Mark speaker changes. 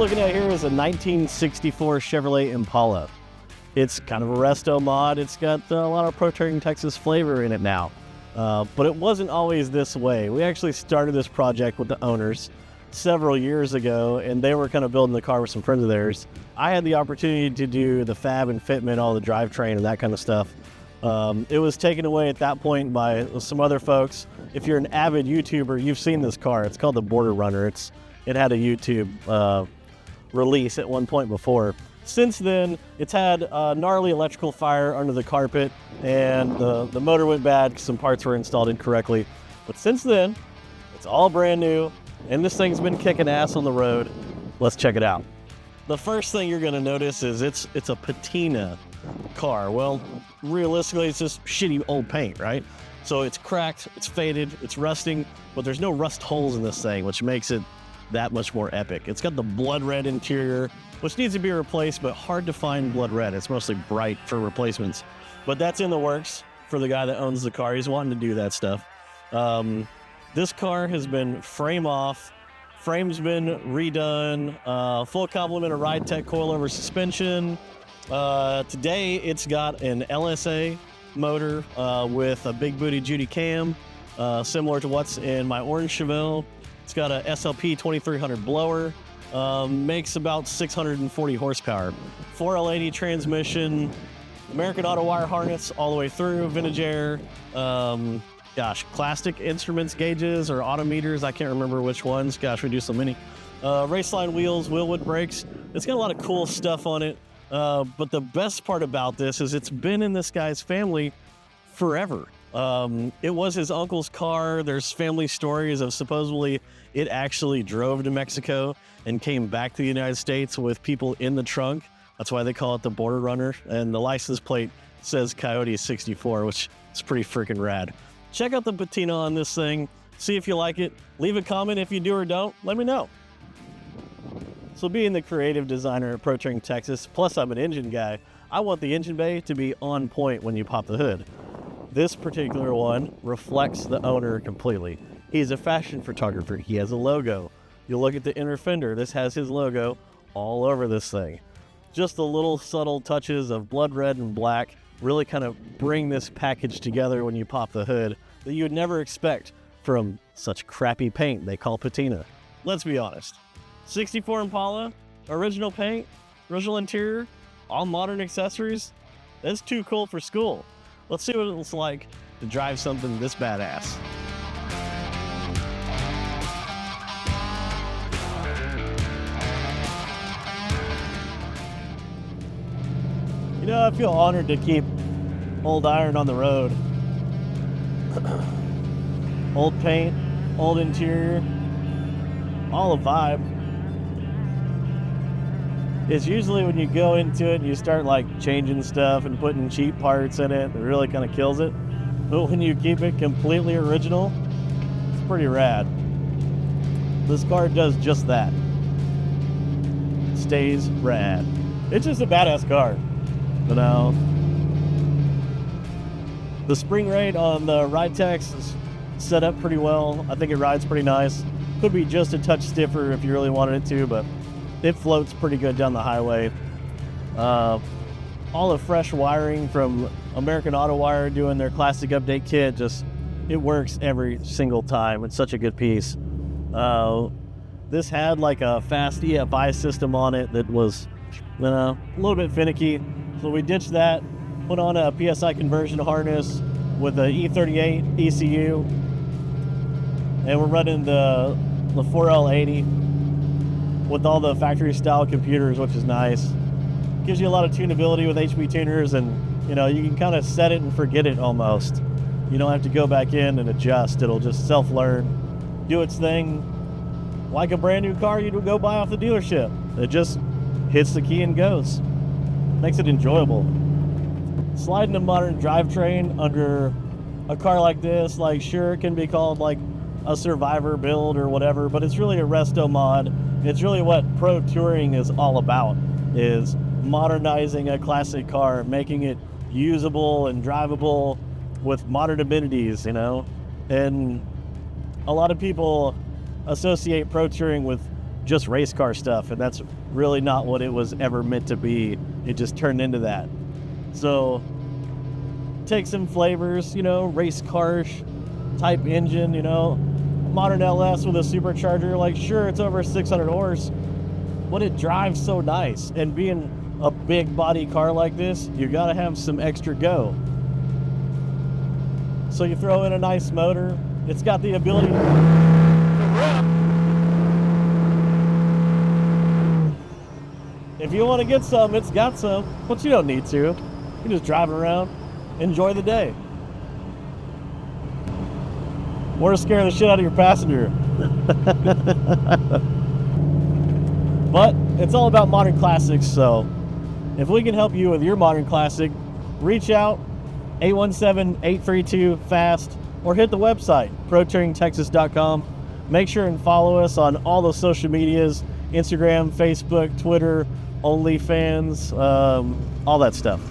Speaker 1: looking at here is a 1964 Chevrolet Impala. It's kind of a resto mod. It's got a lot of ProtouringTexas flavor in it now. But it wasn't always this way. We actually started this project with the owners several years ago, and they were kind of building the car with some friends of theirs. I had the opportunity to do the fab and fitment, all the drivetrain and that kind of stuff. It was taken away at that point by some other folks. If you're an avid YouTuber, you've seen this car. It's called the Border Runner. It had a YouTube release at one point before. Since then, it's had a gnarly electrical fire under the carpet, and the motor went bad because some parts were installed incorrectly. But since then, it's all brand new, and this thing's been kicking ass on the road. Let's check it out. The first thing you're gonna notice is it's a patina car. Well, realistically, it's just shitty old paint, right? So it's cracked, it's faded, it's rusting, but there's no rust holes in this thing, which makes it that much more epic. It's got the blood red interior, which needs to be replaced, but hard to find blood red. It's mostly bright for replacements. But that's in the works for the guy that owns the car. He's wanting to do that stuff. This car has been frame off, frame's been redone, full complement of Ridetech coilover suspension. Today it's got an LSA motor with a big booty Judy cam, similar to what's in my orange Chevelle. It's got a SLP 2300 blower, makes about 640 horsepower. 4L80 transmission, American Auto wire harness all the way through, vintage air, plastic instruments gauges or auto meters, I can't remember which ones. Gosh, we do so many. Raceline wheels, wheelwood brakes. It's got a lot of cool stuff on it. But the best part about this is it's been in this guy's family forever. It was his uncle's car. There's family stories of supposedly it actually drove to Mexico and came back to the United States with people in the trunk. That's why they call it the Border Runner. And the license plate says Coyote 64, which is pretty freaking rad. Check out the patina on this thing. See if you like it. Leave a comment if you do or don't. Let me know. So being the creative designer at ProtouringTexas, plus I'm an engine guy, I want the engine bay to be on point when you pop the hood. This particular one reflects the owner completely. He's a fashion photographer. He has a logo. You'll look at the inner fender. This has his logo all over this thing. Just the little subtle touches of blood red and black really kind of bring this package together when you pop the hood that you would never expect from such crappy paint they call patina. Let's be honest. 64 Impala, original paint, original interior, all modern accessories. That's too cool for school. Let's see what it's like to drive something this badass. You know, I feel honored to keep old iron on the road. Old paint, old interior, all a vibe. It's usually when you go into it and you start like changing stuff and putting cheap parts in it, it really kind of kills it. But when you keep it completely original, it's pretty rad. This car does just that. Stays rad. It's just a badass car, you know. The spring rate on the Ridetech is set up pretty well. I think it rides pretty nice. Could be just a touch stiffer if you really wanted it to, but it floats pretty good down the highway. All the fresh wiring from American Auto Wire doing their classic update kit, just it works every single time. It's such a good piece. This had like a fast EFI system on it that was, you know, a little bit finicky. So we ditched that, put on a PSI conversion harness with a E38 ECU, and we're running the 4L80 with all the factory style computers, which is nice. Gives you a lot of tunability with HB tuners, and you know, you can kind of set it and forget it almost. You don't have to go back in and adjust. It'll just self-learn, do its thing. Like a brand new car you'd go buy off the dealership. It just hits the key and goes. Makes it enjoyable. Sliding a modern drivetrain under a car like this, like sure, it can be called like a survivor build or whatever, but it's really a resto mod. It's really what pro touring is all about, is modernizing a classic car, making it usable and drivable with modern amenities, you know. And a lot of people associate pro touring with just race car stuff, and that's really not what it was ever meant to be. It just turned into that. So take some flavors, you know, race car type engine, you know, modern LS with a supercharger. Like, sure, it's over 600 horse, but it drives so nice. And being a big body car like this, you gotta have some extra go. So you throw in a nice motor. It's got the ability to rip. If you want to get some, it's got some, but you don't need to. You can just drive it around, enjoy the day. Or to scare the shit out of your passenger. But it's all about modern classics, so if we can help you with your modern classic, reach out, 817-832-FAST, or hit the website, ProtouringTexas.com. Make sure and follow us on all the social medias, Instagram, Facebook, Twitter, OnlyFans, all that stuff.